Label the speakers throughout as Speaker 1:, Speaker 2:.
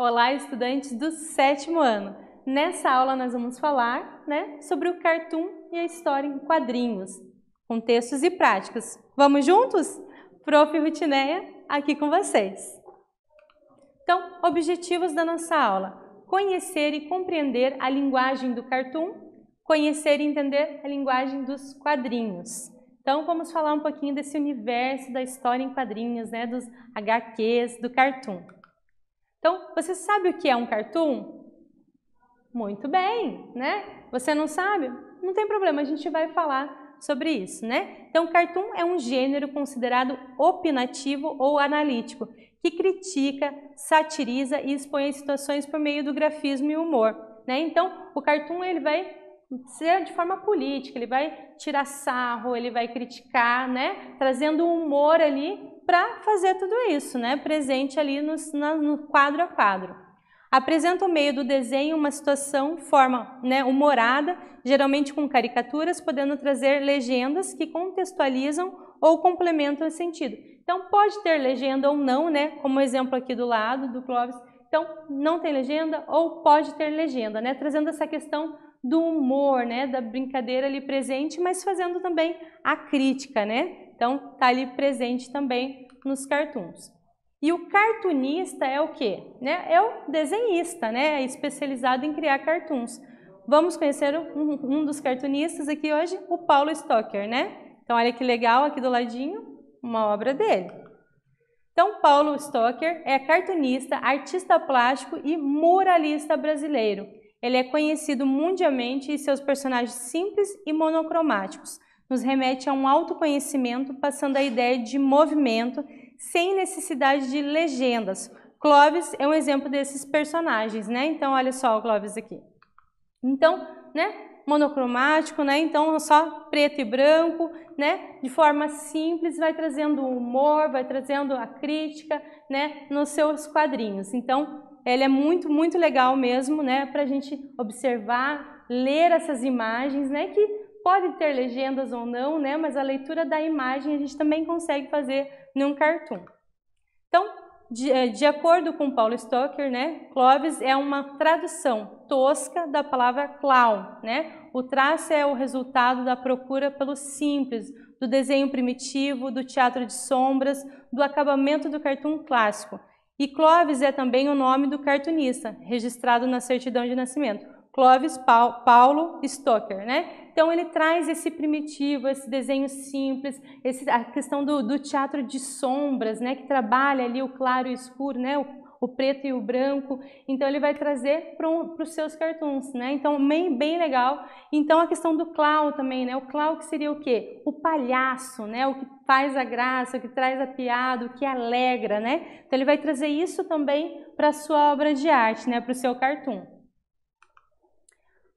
Speaker 1: Olá, estudantes do 7º ano! Nessa aula nós vamos falar, sobre o cartoon e a história em quadrinhos, com textos e práticas. Vamos juntos? Prof. Rutineia, aqui com vocês. Então, objetivos da nossa aula: conhecer e compreender a linguagem do cartoon, conhecer e entender a linguagem dos quadrinhos. Então, vamos falar um pouquinho desse universo da história em quadrinhos, dos HQs, do cartoon. Então, você sabe o que é um cartoon? Muito bem, Você não sabe? Não tem problema, a gente vai falar sobre isso, Então, cartoon é um gênero considerado opinativo ou analítico, que critica, satiriza e expõe as situações por meio do grafismo e humor, Então, o cartoon ele vai ser de forma política, ele vai tirar sarro, ele vai criticar, trazendo humor ali para fazer tudo isso, presente ali no quadro a quadro. Apresenta o meio do desenho uma situação, forma humorada, geralmente com caricaturas, podendo trazer legendas que contextualizam ou complementam o sentido. Então, pode ter legenda ou não, como o exemplo aqui do lado do Clóvis. Então, não tem legenda ou pode ter legenda, trazendo essa questão do humor, da brincadeira ali presente, mas fazendo também a crítica, Então, está ali presente também nos cartoons. E o cartunista é o quê? É o desenhista, especializado em criar cartoons. Vamos conhecer um dos cartunistas aqui hoje, o Paulo Stocker, Então, olha que legal, aqui do ladinho, uma obra dele. Então, Paulo Stocker é cartunista, artista plástico e muralista brasileiro. Ele é conhecido mundialmente e seus personagens simples e monocromáticos nos remete a um autoconhecimento, passando a ideia de movimento sem necessidade de legendas. Clóvis é um exemplo desses personagens, Então, olha só o Clóvis aqui. Então, monocromático, Então, só preto e branco, De forma simples, vai trazendo o humor, vai trazendo a crítica, nos seus quadrinhos. Então, ele é muito, muito legal mesmo, para a gente observar, ler essas imagens, que pode ter legendas ou não, mas a leitura da imagem a gente também consegue fazer num cartoon. Então, de acordo com Paulo Stocker, Clóvis é uma tradução tosca da palavra clown, O traço é o resultado da procura pelo simples, do desenho primitivo, do teatro de sombras, do acabamento do cartoon clássico. E Clóvis é também o nome do cartunista, registrado na certidão de nascimento. Clóvis Paulo Stocker, Então, ele traz esse primitivo, esse desenho simples, a questão do teatro de sombras, que trabalha ali o claro e o escuro, o preto e o branco. Então, ele vai trazer para os seus cartoons, Então, bem legal. Então, a questão do clown também, O clown que seria o quê? O palhaço, O que faz a graça, o que traz a piada, o que alegra, Então, ele vai trazer isso também para a sua obra de arte, para o seu cartoon.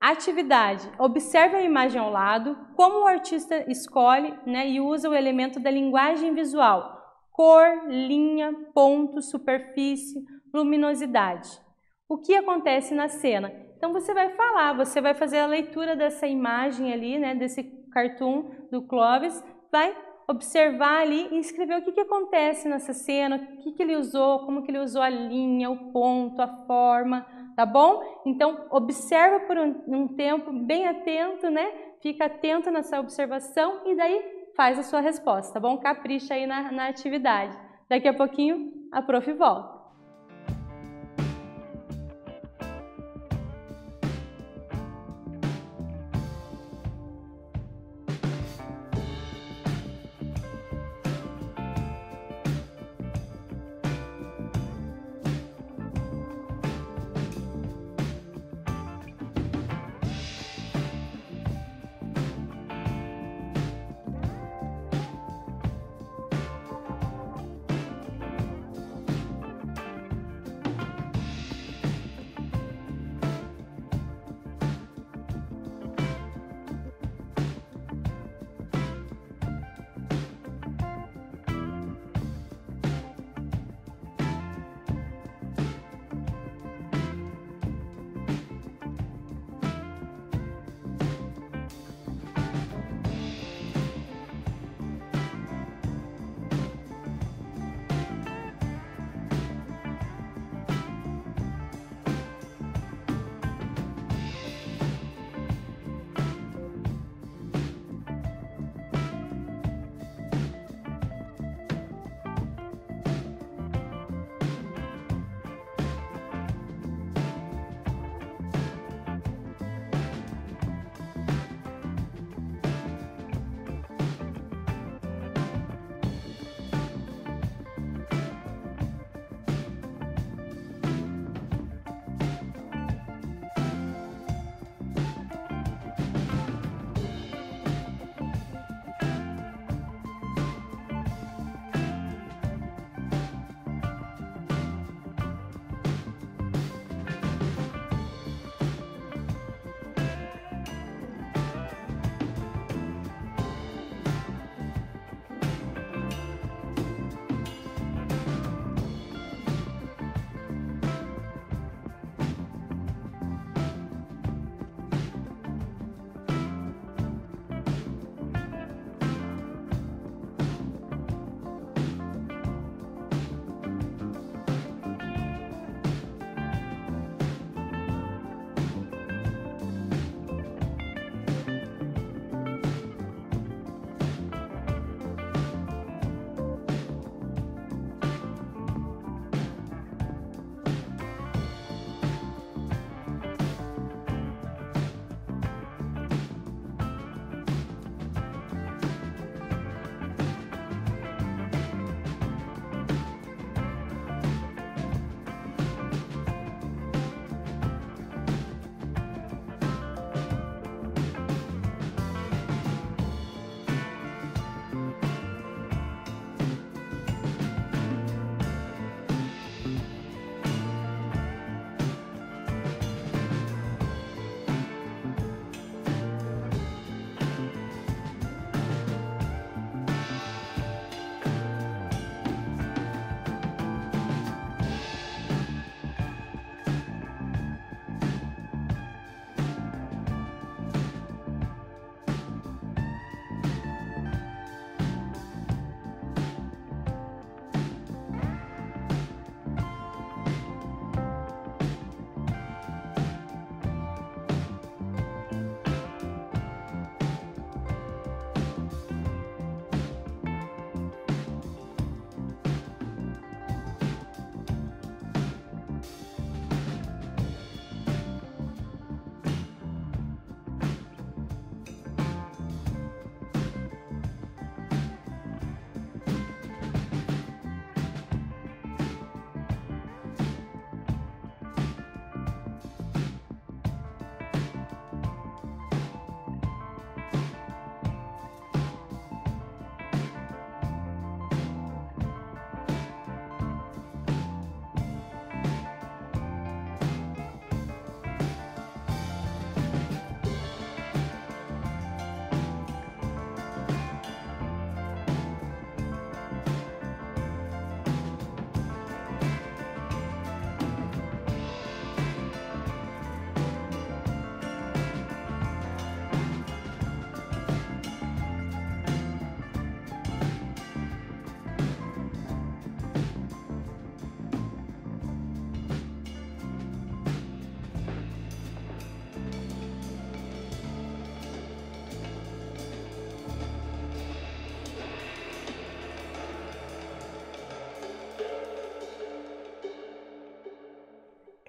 Speaker 1: Atividade. Observe a imagem ao lado, como o artista escolhe e usa o elemento da linguagem visual, cor, linha, ponto, superfície, luminosidade. O que acontece na cena? Então, você vai falar, você vai fazer a leitura dessa imagem ali, desse cartoon do Clóvis, vai observar ali e escrever o que acontece nessa cena, o que ele usou, como que ele usou a linha, o ponto, a forma, tá bom? Então, observa por um tempo bem atento, Fica atento nessa observação e daí faz a sua resposta, tá bom? Capricha aí na atividade. Daqui a pouquinho a prof volta.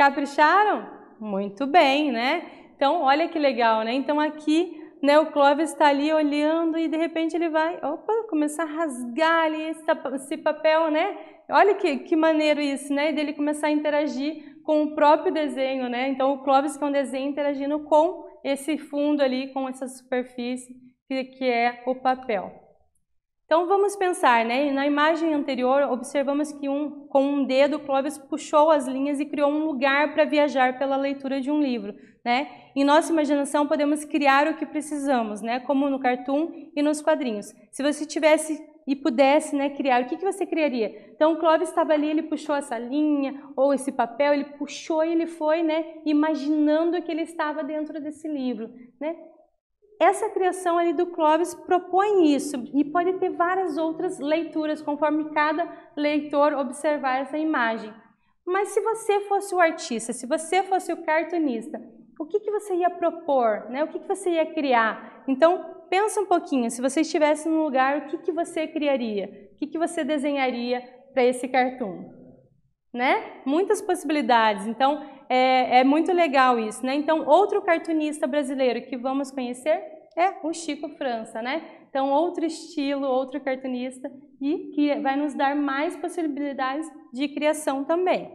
Speaker 1: Capricharam? Muito bem, né? Então, olha que legal, né? Então, aqui, né, o Clóvis está ali olhando e, de repente, ele vai, começar a rasgar ali esse papel, né? Olha que maneiro isso, né? E dele começar a interagir com o próprio desenho, né? Então, o Clóvis, que é um desenho, interagindo com esse fundo ali, com essa superfície que é o papel. Então, vamos pensar, né? Na imagem anterior, observamos que com um dedo, o Clóvis puxou as linhas e criou um lugar para viajar pela leitura de um livro, né? Em nossa imaginação, podemos criar o que precisamos, né? Como no cartoon e nos quadrinhos. Se você tivesse e pudesse, né, criar, o que você criaria? Então, o Clóvis estava ali, ele puxou essa linha ou esse papel, ele puxou e ele foi, né, imaginando que ele estava dentro desse livro, né? Essa criação ali do Clóvis propõe isso e pode ter várias outras leituras, conforme cada leitor observar essa imagem. Mas se você fosse o artista, se você fosse o cartunista, o que você ia propor, né? O que você ia criar? Então, pensa um pouquinho, se você estivesse no lugar, o que você criaria? O que você desenharia para esse cartoon? Né? Muitas possibilidades, então é muito legal isso, né? Então, outro cartunista brasileiro que vamos conhecer é o Chico França, né? Então, outro estilo, outro cartunista e que vai nos dar mais possibilidades de criação também.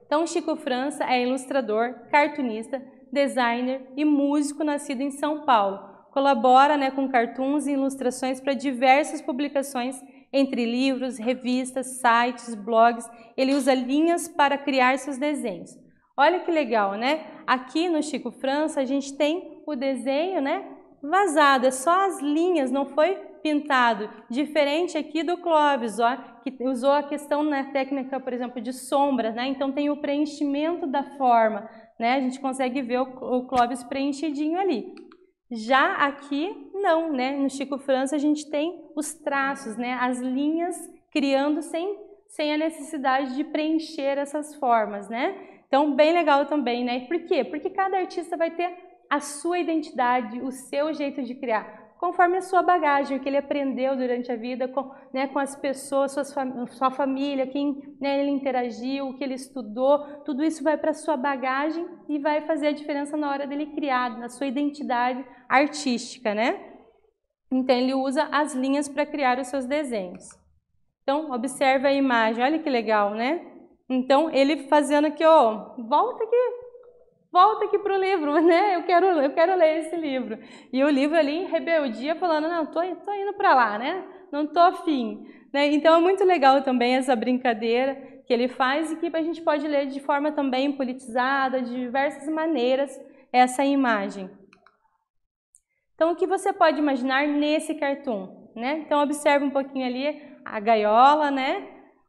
Speaker 1: Então, Chico França é ilustrador, cartunista, designer e músico nascido em São Paulo. Colabora, né, com cartoons e ilustrações para diversas publicações, entre livros, revistas, sites, blogs. Ele usa linhas para criar seus desenhos. Olha que legal, né? Aqui no Chico França a gente tem o desenho, né, vazado, é só as linhas, não foi pintado. Diferente aqui do Clóvis, ó, que usou a questão na técnica, por exemplo, de sombras, né? Então tem o preenchimento da forma, né? A gente consegue ver o Clóvis preenchidinho ali. Já aqui, não, né? No Chico França a gente tem os traços, né? As linhas criando sem a necessidade de preencher essas formas, né? Então, bem legal também, né? Por quê? Porque cada artista vai ter a sua identidade, o seu jeito de criar, conforme a sua bagagem, o que ele aprendeu durante a vida, com as pessoas, sua família, quem, né, ele interagiu, o que ele estudou, tudo isso vai para a sua bagagem e vai fazer a diferença na hora dele criar, na sua identidade artística, né? Então, ele usa as linhas para criar os seus desenhos. Então, observe a imagem, olha que legal, né? Então, ele fazendo aqui, ó, volta aqui para o livro, né? Eu quero ler esse livro. E o livro ali em rebeldia, falando, não, tô indo para lá, né? Não tô afim. Né? Então, é muito legal também essa brincadeira que ele faz e que a gente pode ler de forma também politizada, de diversas maneiras, essa imagem. Então, o que você pode imaginar nesse cartoon, né? Então, observe um pouquinho ali a gaiola, né?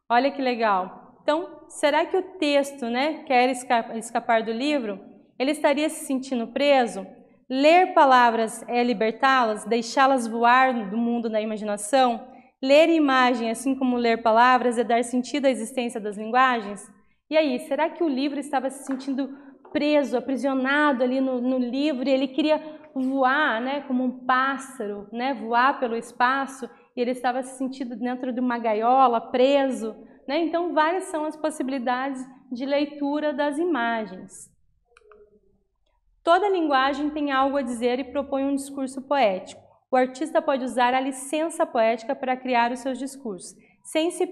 Speaker 1: Olha que legal. Então, será que o texto, né, quer escapar do livro? Ele estaria se sentindo preso? Ler palavras é libertá-las, deixá-las voar do mundo da imaginação? Ler imagem, assim como ler palavras, é dar sentido à existência das linguagens? E aí, será que o livro estava se sentindo preso, aprisionado ali no livro, e ele queria voar, né, como um pássaro, né, voar pelo espaço, e ele estava se sentindo dentro de uma gaiola, preso, né? Então, várias são as possibilidades de leitura das imagens. Toda linguagem tem algo a dizer e propõe um discurso poético. O artista pode usar a licença poética para criar os seus discursos, sem se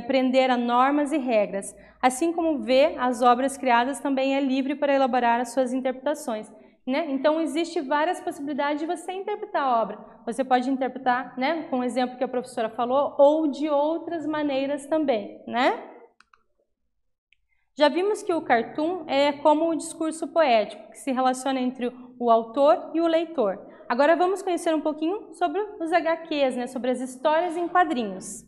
Speaker 1: prender a normas e regras. Assim como vê as obras criadas, também é livre para elaborar as suas interpretações. Né? Então, existe várias possibilidades de você interpretar a obra. Você pode interpretar, né, com o exemplo que a professora falou, ou de outras maneiras também, né? Já vimos que o cartoon é como o discurso poético, que se relaciona entre o autor e o leitor. Agora vamos conhecer um pouquinho sobre os HQs, né, sobre as histórias em quadrinhos.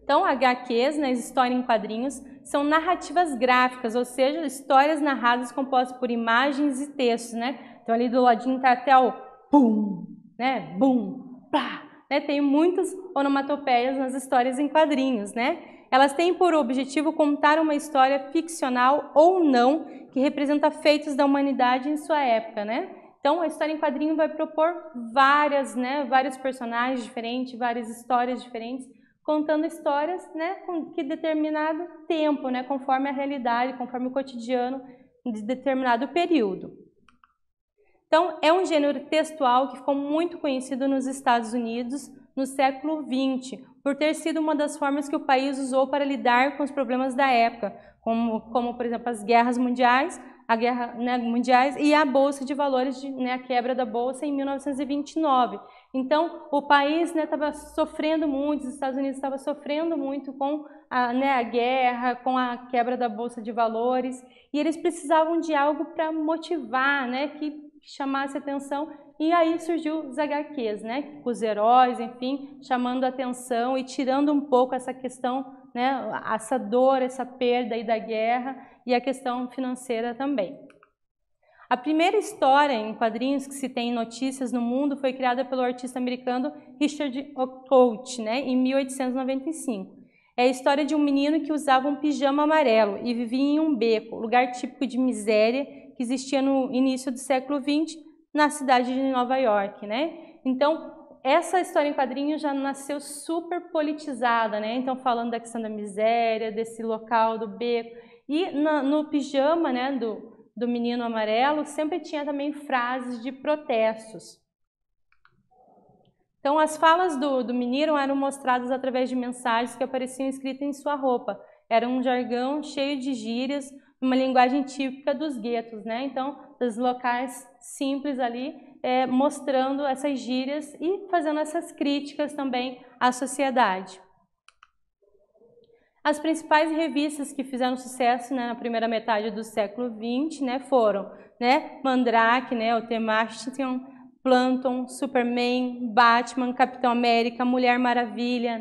Speaker 1: Então, HQs, né, história em quadrinhos, são narrativas gráficas, ou seja, histórias narradas compostas por imagens e textos, né? Então, ali do ladinho está até o pum, né? Bum, plá, né? Tem muitas onomatopeias nas histórias em quadrinhos, né? Elas têm por objetivo contar uma história ficcional ou não que representa feitos da humanidade em sua época, né? Então, a história em quadrinho vai propor vários personagens diferentes, várias histórias diferentes, contando histórias, né, com que determinado tempo, né, conforme a realidade, conforme o cotidiano de determinado período. Então, é um gênero textual que ficou muito conhecido nos Estados Unidos no século XX, por ter sido uma das formas que o país usou para lidar com os problemas da época, como por exemplo, as guerras mundiais, mundiais e a Bolsa de Valores, a quebra da Bolsa em 1929. Então, o país estava sofrendo muito, os Estados Unidos estavam sofrendo muito com a guerra, com a quebra da Bolsa de Valores, e eles precisavam de algo para motivar, que chamasse atenção, e aí surgiu os HQs, os heróis, enfim, chamando a atenção e tirando um pouco essa questão, essa dor, essa perda aí da guerra e a questão financeira também. A primeira história em quadrinhos que se tem notícias no mundo foi criada pelo artista americano Richard Outcault, em 1895. É a história de um menino que usava um pijama amarelo e vivia em um beco, lugar típico de miséria que existia no início do século XX na cidade de Nova York, Então, essa história em quadrinhos já nasceu super politizada, Então, falando da questão da miséria, desse local do beco. E no pijama, do menino amarelo, sempre tinha também frases de protestos. Então, as falas do menino eram mostradas através de mensagens que apareciam escritas em sua roupa. Era um jargão cheio de gírias, uma linguagem típica dos guetos, Então, dos locais simples ali, mostrando essas gírias e fazendo essas críticas também à sociedade. As principais revistas que fizeram sucesso na primeira metade do século XX foram Mandrake, o Temashtion, Planton, Superman, Batman, Capitão América, Mulher Maravilha,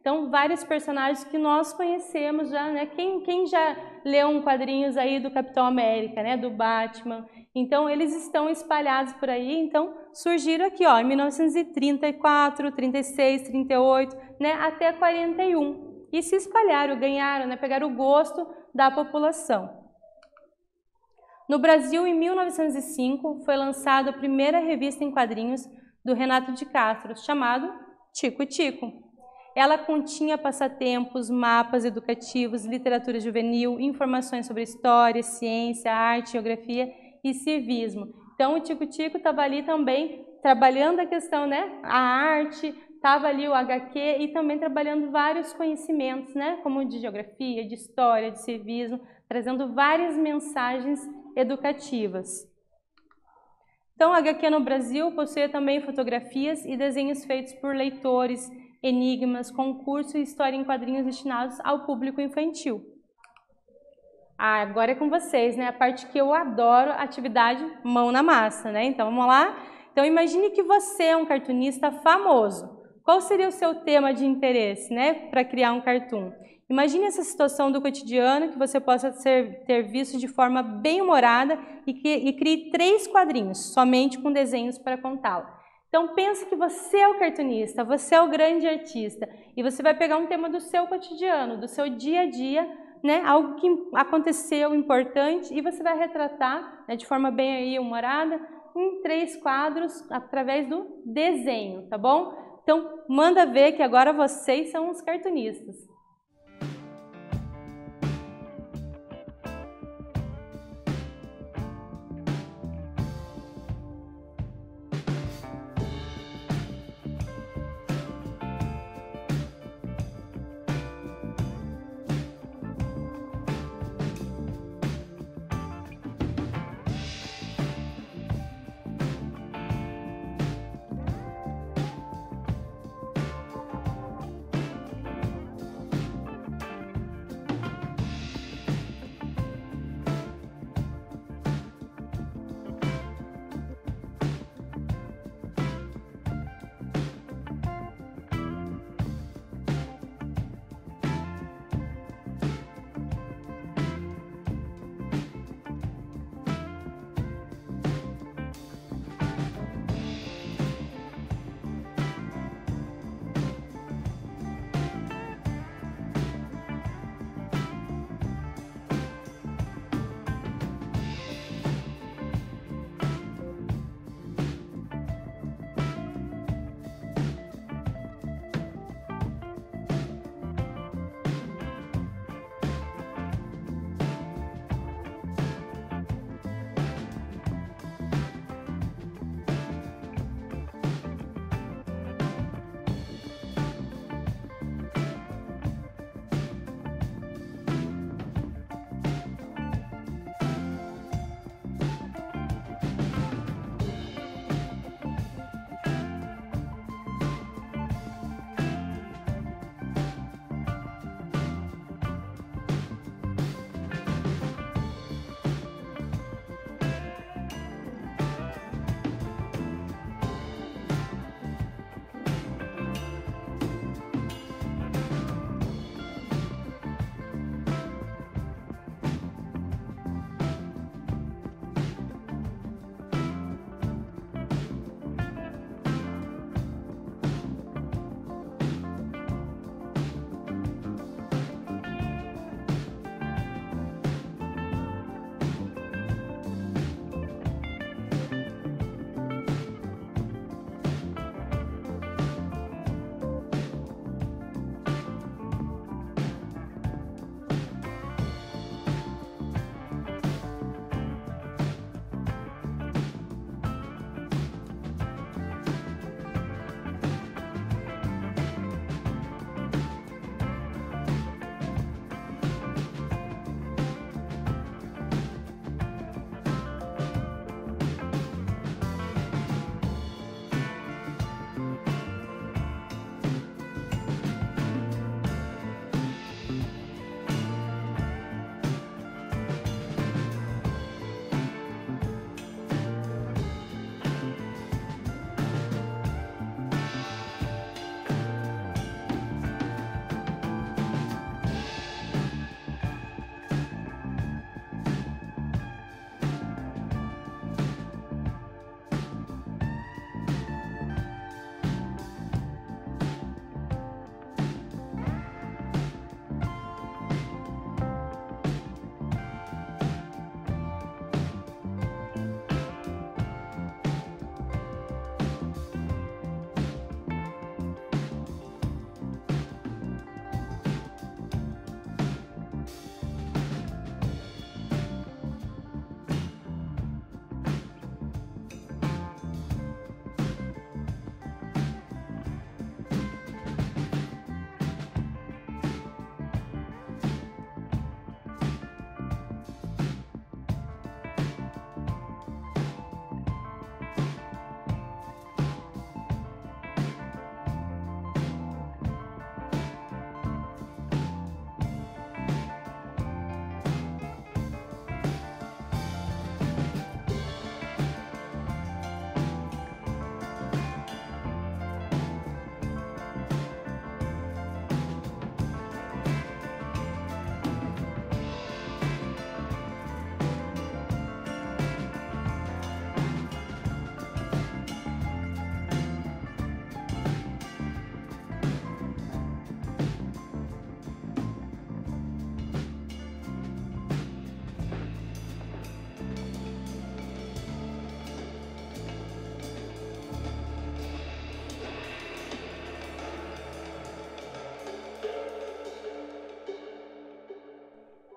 Speaker 1: Então, vários personagens que nós conhecemos já, Quem já leu quadrinhos aí do Capitão América, do Batman? Então, eles estão espalhados por aí, então surgiram aqui, em 1934, 36, 38, até 41. E se espalharam, ganharam, pegaram o gosto da população. No Brasil, em 1905, foi lançada a primeira revista em quadrinhos do Renato de Castro, chamado Tico Tico. Ela continha passatempos, mapas educativos, literatura juvenil, informações sobre história, ciência, arte, geografia e civismo. Então, o Tico Tico estava ali também trabalhando a questão, a arte, estava ali o HQ e também trabalhando vários conhecimentos, como de geografia, de história, de civismo, trazendo várias mensagens educativas. Então, a HQ no Brasil possui também fotografias e desenhos feitos por leitores, enigmas, concurso e história em quadrinhos destinados ao público infantil. Agora é com vocês, a parte que eu adoro, atividade mão na massa, Então, vamos lá? Então, imagine que você é um cartunista famoso. Qual seria o seu tema de interesse, para criar um cartoon? Imagine essa situação do cotidiano que você possa ter visto de forma bem humorada e crie 3 quadrinhos, somente com desenhos para contá-la. Então, pense que você é o cartunista, você é o grande artista, e você vai pegar um tema do seu cotidiano, do seu dia a dia, algo que aconteceu importante, e você vai retratar, de forma bem aí humorada, em 3 quadros, através do desenho, tá bom? Então, manda ver que agora vocês são os cartunistas.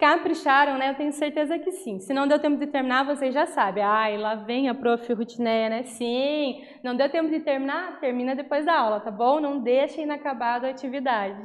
Speaker 1: Capricharam, né? Eu tenho certeza que sim. Se não deu tempo de terminar, vocês já sabem. Ai, lá vem a prof. Rutineia, né? Sim. Não deu tempo de terminar? Termina depois da aula, tá bom? Não deixa inacabada a atividade.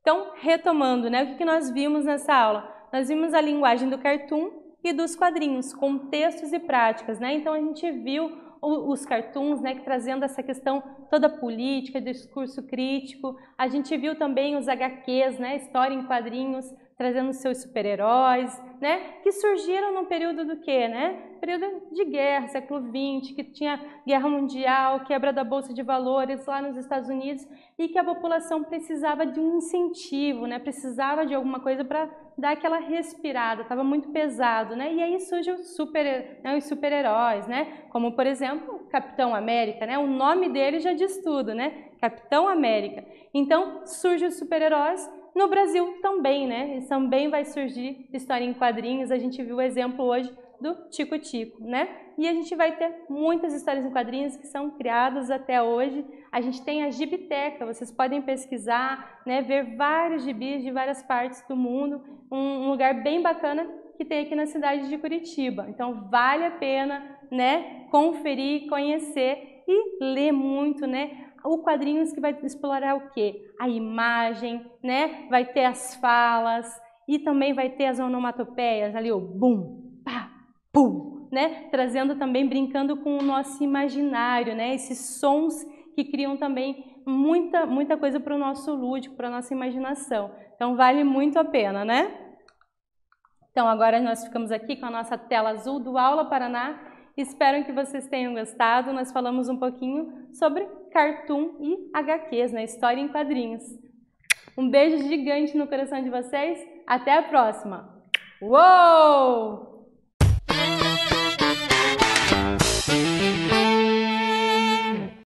Speaker 1: Então, retomando, né? O que nós vimos nessa aula? Nós vimos a linguagem do cartoon e dos quadrinhos, com textos e práticas, né? Então, a gente viu os cartoons, né, trazendo essa questão toda política, discurso crítico. A gente viu também os HQs, né, história em quadrinhos, trazendo seus super-heróis, né, que surgiram no período do quê, né? Período de guerra, século XX, que tinha guerra mundial, quebra da bolsa de valores lá nos Estados Unidos e que a população precisava de um incentivo, né? Precisava de alguma coisa para dar aquela respirada, estava muito pesado, né? E aí surgem os super-heróis, né? Como, por exemplo, Capitão América, né? O nome dele já diz tudo, né? Capitão América. Então, surgem os super-heróis. No Brasil também, né? E também vai surgir história em quadrinhos. A gente viu o exemplo hoje do Tico Tico, né? E a gente vai ter muitas histórias em quadrinhos que são criadas até hoje. A gente tem a Gibiteca, vocês podem pesquisar, né? Ver vários gibis de várias partes do mundo. Um lugar bem bacana que tem aqui na cidade de Curitiba. Então, vale a pena, né? Conferir, conhecer e ler muito, né? O quadrinhos que vai explorar o quê? A imagem, né? Vai ter as falas e também vai ter as onomatopeias ali, o bum, pá, pum, né? Trazendo também, brincando com o nosso imaginário, né? Esses sons que criam também muita coisa para o nosso lúdico, para a nossa imaginação. Então, vale muito a pena, né? Então, agora nós ficamos aqui com a nossa tela azul do Aula Paraná. Espero que vocês tenham gostado. Nós falamos um pouquinho sobre cartoon e HQs, né? História em quadrinhos. Um beijo gigante no coração de vocês. Até a próxima. Uou!